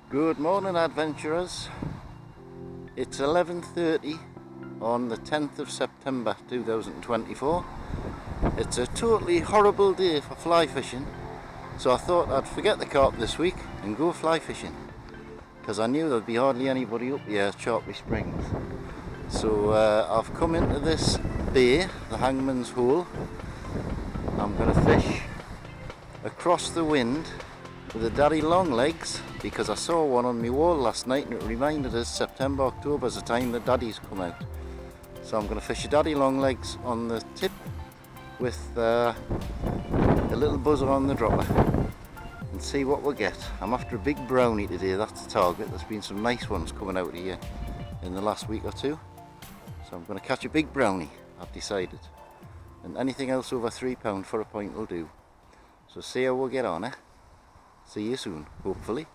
Good morning, adventurers. It's 11:30 on the 10th of September 2024. It's a totally horrible day for fly fishing, so I thought I'd forget the carp this week and go fly fishing, because I knew there'd be hardly anybody up here at Sharpley Springs. So I've come into this bay, the Hangman's Hole. I'm going to fish across the wind with a daddy long legs, because I saw one on my wall last night and it reminded us September, October is the time the daddies come out. So I'm going to fish a daddy long legs on the tip with a little buzzer on the dropper and see what we'll get. I'm after a big brownie today, that's the target. There's been some nice ones coming out here in the last week or two. So I'm going to catch a big brownie, I've decided. And anything else over £3 for a point will do. So see how we'll get on, eh? See you soon, hopefully.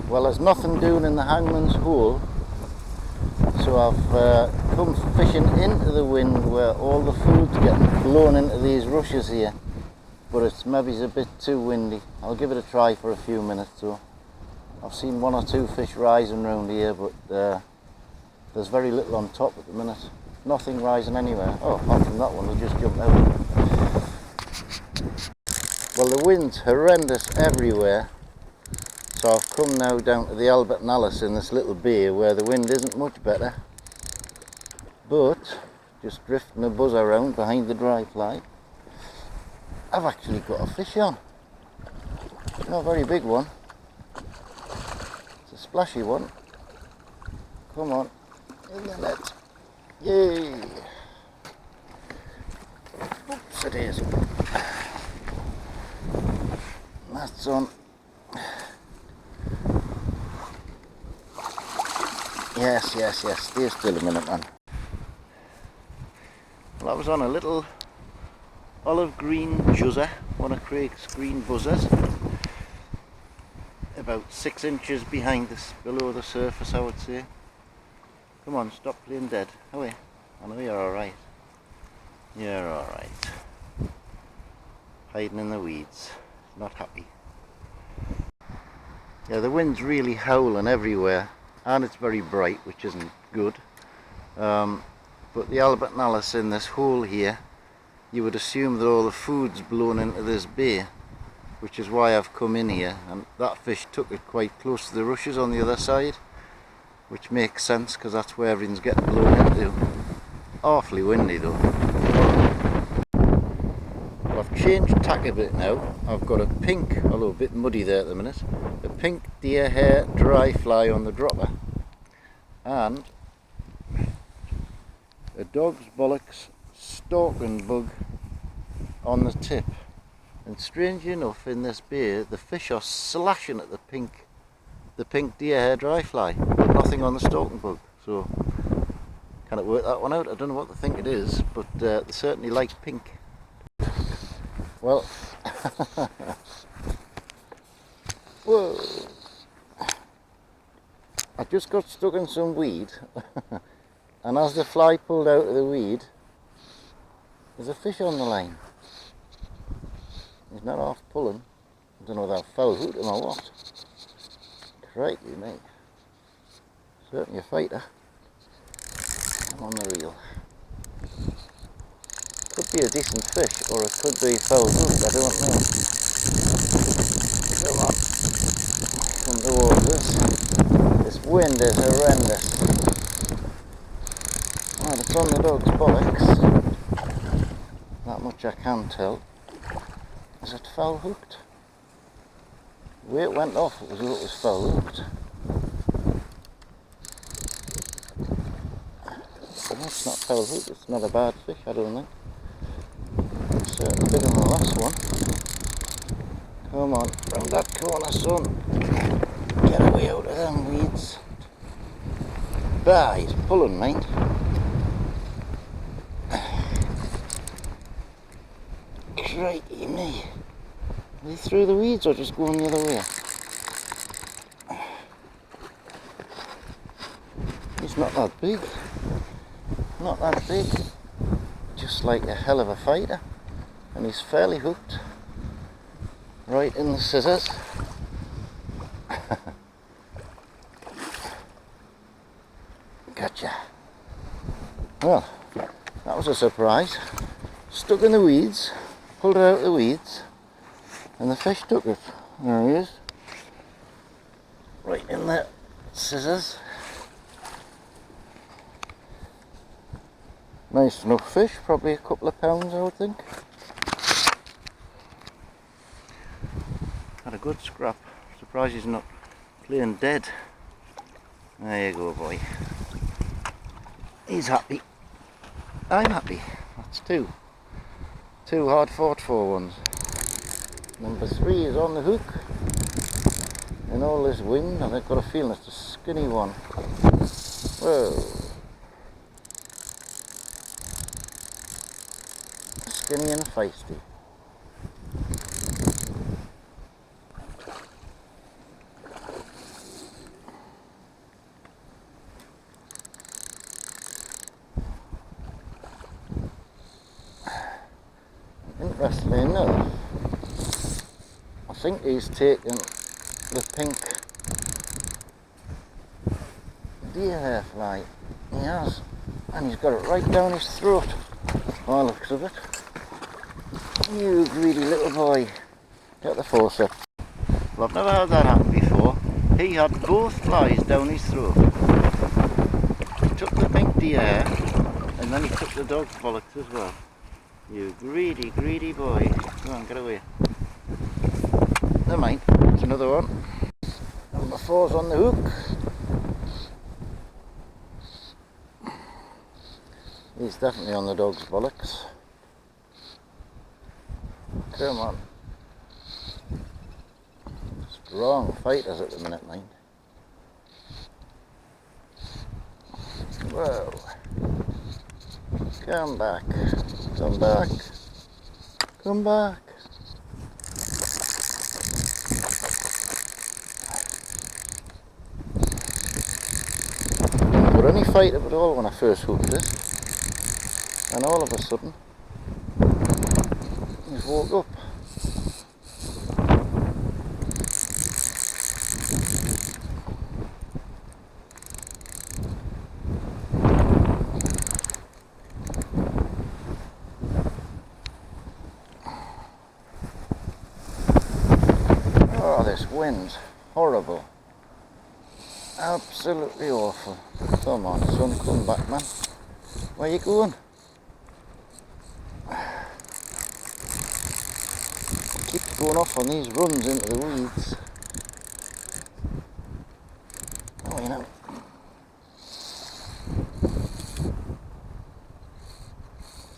Well, there's nothing doing in the Hangman's Hole, so I've come fishing into the wind where all the food's getting blown into these rushes here, but it's maybe a bit too windy. I'll give it a try for a few minutes though. I've seen one or two fish rising around here, but there's very little on top at the minute. Nothing rising anywhere. Oh, apart from that one, we just jumped out. Well, the wind's horrendous everywhere, so I've come now down to the Albert and Alice in this little bay where the wind isn't much better, but just drifting a buzz around behind the dry fly. I've actually got a fish on. Not a very big one. It's a splashy one. Come on, in the net. Yay! Oops, it is. That's on. Yes, stay still a minute, man. Well, I was on a little olive green juzzer, one of Craig's green buzzers, about 6 inches behind this, below the surface, I would say. Come on, stop playing dead. Oh yeah, I know you're alright. You're alright. Hiding in the weeds. Not happy. Yeah, the wind's really howling everywhere and it's very bright, which isn't good. But the Albert and Alice in this hole here, you would assume that all the food's blown into this bay, which is why I've come in here, and that fish took it quite close to the rushes on the other side, which makes sense because that's where everything's getting blown into. Awfully windy though. I've changed tack a bit now. I've got a pink, although a bit muddy there at the minute, a pink deer hair dry fly on the dropper and a dog's bollocks stalking bug on the tip. And strangely enough, in this bay the fish are slashing at the pink deer hair dry fly, but nothing on the stalking bug. So can it work that one out? I don't know what they think it is, but they certainly like pink. Well, whoa! I just got stuck in some weed, and as the fly pulled out of the weed, there's a fish on the line. He's not half pulling. I don't know whether I foul hooked him or what. Crikey me. Certainly a fighter. I'm on the reel. Could be a decent fish, or it could be foul hooked, I don't know. Come on, come towards us. This wind is horrendous. Right, it's on the dog's bollocks. That much I can tell. Is it foul hooked? The way it went off, it was foul hooked. No, it's not foul hooked, it's not a bad fish, I don't think. Certainly bigger than the last one. Come on, round that corner, son. Get away out of them weeds. Bah, he's pulling, mate. Crikey me. Are they through the weeds or just going the other way? He's not that big. Not that big. Just like a hell of a fighter. And he's fairly hooked. Right in the scissors. Well, that was a surprise. Stuck in the weeds, pulled it out of the weeds, and the fish took it. There he is. Right in the scissors. Nice enough fish, probably a couple of pounds I would think. Had a good scrap. Surprised he's not plain dead. There you go, boy. He's happy. I'm happy. That's two. Two hard fought for ones. Number 3 is on the hook. In all this wind, and I've got a feeling it's a skinny one. Whoa. Skinny and feisty. Interestingly enough, I think he's taken the pink deer hair fly. He has, and he's got it right down his throat by the looks of it. You greedy little boy. Get the forceps. Well, I've never had that happen before. He had both flies down his throat. He took the pink deer hair, and then he took the dog's bollocks as well. You greedy, greedy boy. Come on, get away. Never mind, it's another one. Number 4's on the hook. He's definitely on the dog's bollocks. Come on. Strong fighters at the minute, mind. Whoa. Come back. Come back. Come back. Didn't put any fight up at all when I first hooked this. And all of a sudden, he's woke up. Oh, this wind's horrible. Absolutely awful. Come on, son, come back, man. Where you going? Keeps going off on these runs into the weeds. Oh, you know.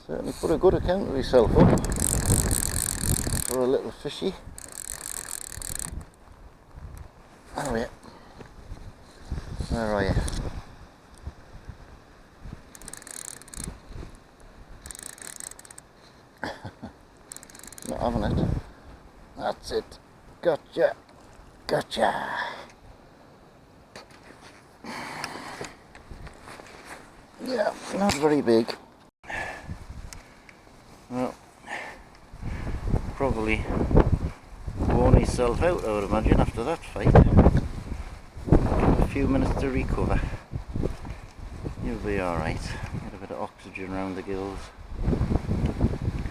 Certainly put a good account of yourself up for a little fishy. Oh yeah. Where are you? Not having it. That's it. Gotcha. Gotcha. Yeah, not very big. Well, probably worn himself out, I would imagine, after that fight. Give a few minutes to recover. You'll be alright. Get a bit of oxygen around the gills.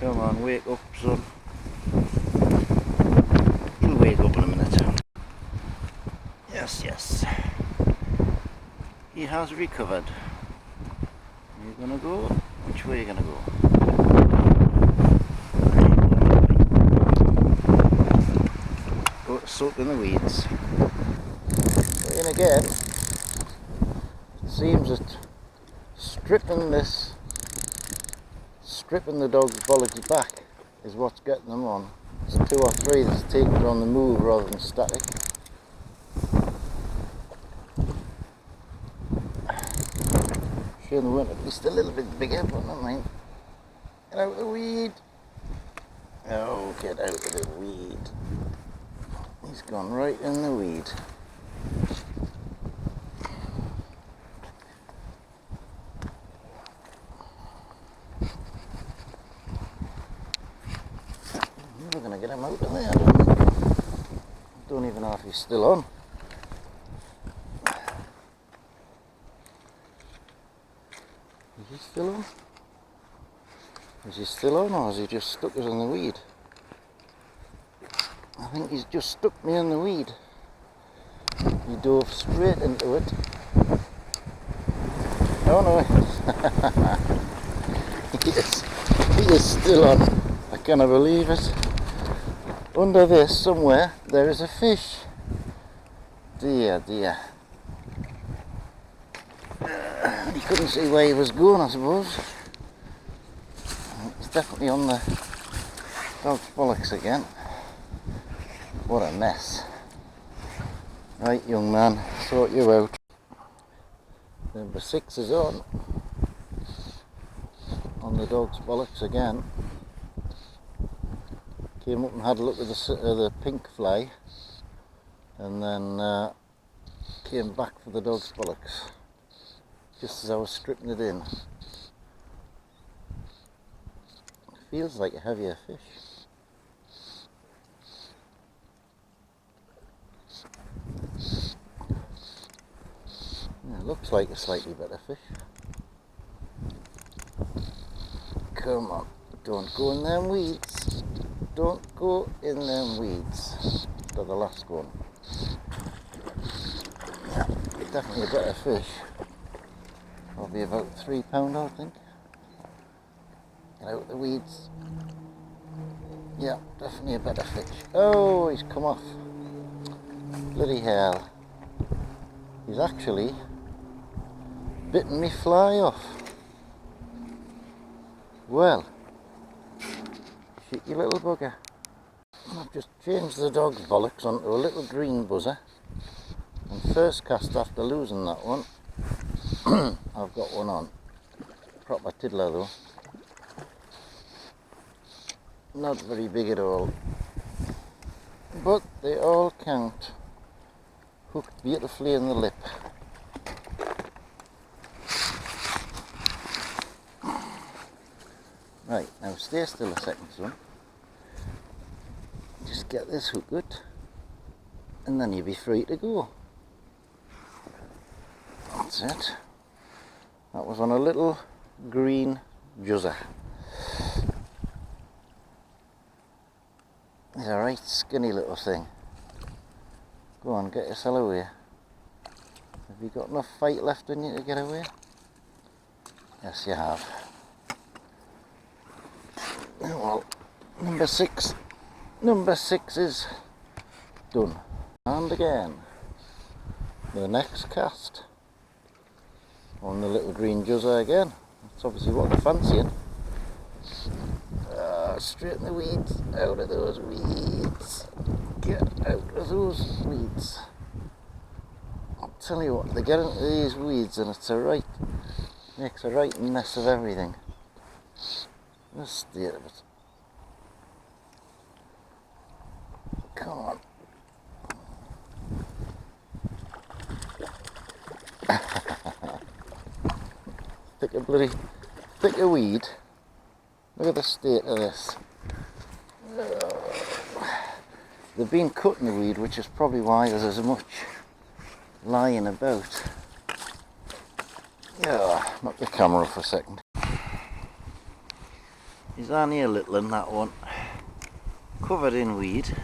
Come on, wake up, son. You'll wake up in a minute. Yes, yes. He has recovered. Are you gonna go? Which way are you gonna go? Go to soak in the weeds. But then again, it seems that stripping the dog's bollocks back is what's getting them on. It's 2 or 3 that's taking it on the move rather than static. Sure, they weren't at least a little bit bigger, but not mine. Get out of the weed. Oh, get out of the weed. He's gone right in the weed. We're going to get him out of there. Don't even know if he's still on. Is he still Is he still on, or has he just stuck us in the weed? I think he's just stuck me in the weed. He dove straight into it. Oh no, he is still on. I cannot believe it. Under this somewhere there is a fish. Dear, dear. He couldn't see where he was going, I suppose. He's definitely on the dog's bollocks again. What a mess. Right, young man, sort you out. Number 6 is on the dog's bollocks again. Came up and had a look at the pink fly, and then came back for the dog's bollocks just as I was stripping it in. Feels like a heavier fish. Yeah, looks like a slightly better fish. Come on, don't go in them weeds. Don't go in them weeds. To the last one. Yeah, definitely a better fish. Probably about £3, I think. Get out the weeds. Yeah, definitely a better fish. Oh, he's come off. Bloody hell. He's actually bitten me fly off. Well, shit, you little bugger. I've just changed the dog's bollocks onto a little green buzzer, and first cast after losing that one, I've got one on. Proper tiddler though. Not very big at all, but they all count. Hooked beautifully in the lip. Right, now stay still a second, son. Just get this hook good, and then you'll be free to go. That's it. That was on a little green juzzer. He's a right skinny little thing. Go on, get yourself away. Have you got enough fight left in you to get away? Yes, you have. Well, number 6 is done. And again, the next cast on the little green juzzer again. That's obviously what they're fancying. Straight in the weeds, out of those weeds. Get out of those weeds. I'll tell you what, they get into these weeds and it's makes a right mess of everything. The state of it. Come on. Thick a weed. Look at the state of this. They've been cutting the weed, which is probably why there's as much lying about. Yeah, knock the camera off for a second. He's only a little in that one. Covered in weed.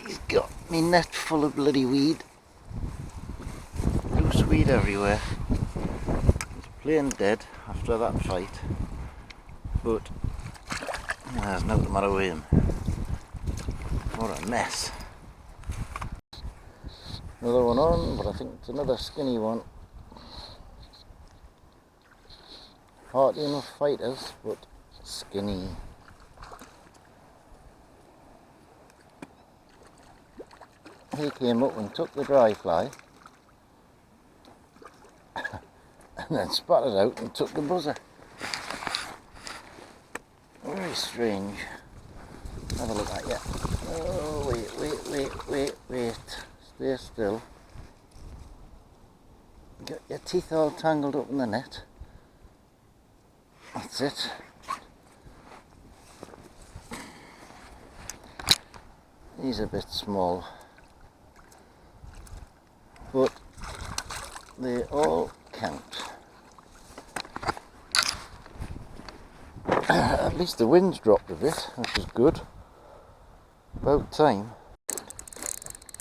He's got me net full of bloody weed. Loose weed everywhere. He's plain dead after that fight. But there's nothing the matter with him. What a mess. Another one on, but I think it's another skinny one. Hearty enough fighters, but skinny. He came up and took the dry fly and then spat it out and took the buzzer. Very strange. Have a look at you. Oh, wait. Stay still. Get your teeth all tangled up in the net. That's it. He's a bit small, but they all count. At least the wind's dropped a bit, which is good. About time.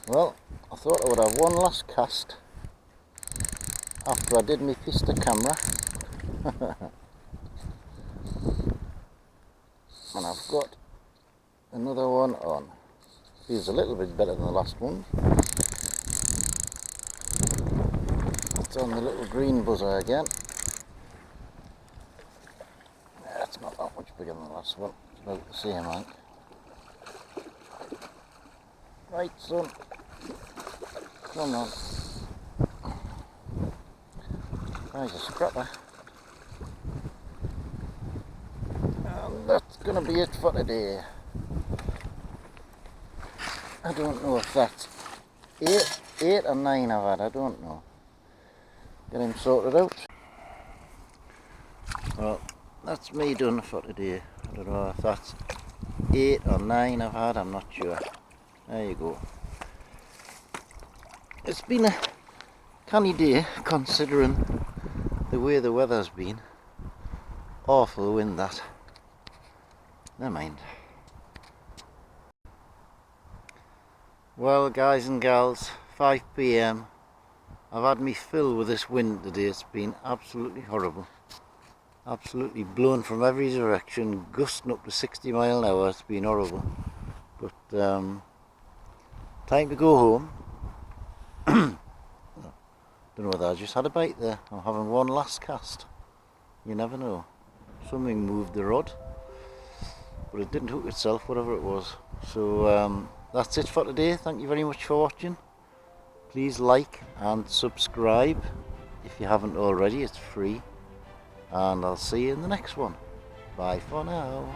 Well, I thought I would have one last cast after I did my pista camera. And I've got another one on. Feels a little bit better than the last one. It's on the little green buzzer again. Yeah, it's not that much bigger than the last one. It's about the same, I think. Right, son. Come on. There's a scrapper. And that's going to be it for today. I don't know if that's 8 or 9 I've had, I don't know. Get him sorted out. Well, that's me done for today. I don't know if that's 8 or 9 I've had, I'm not sure. There you go. It's been a canny day considering the way the weather's been. Awful wind that. Never mind. Well, guys and gals, 5 PM. I've had me fill with this wind today. It's been absolutely horrible. Absolutely blown from every direction, gusting up to 60 miles an hour. It's been horrible. But time to go home. Don't know whether I just had a bite there. I'm having one last cast. You never know. Something moved the rod, but it didn't hook itself, whatever it was. So that's it for today. Thank you very much for watching. Please like and subscribe if you haven't already. It's free. And I'll see you in the next one. Bye for now.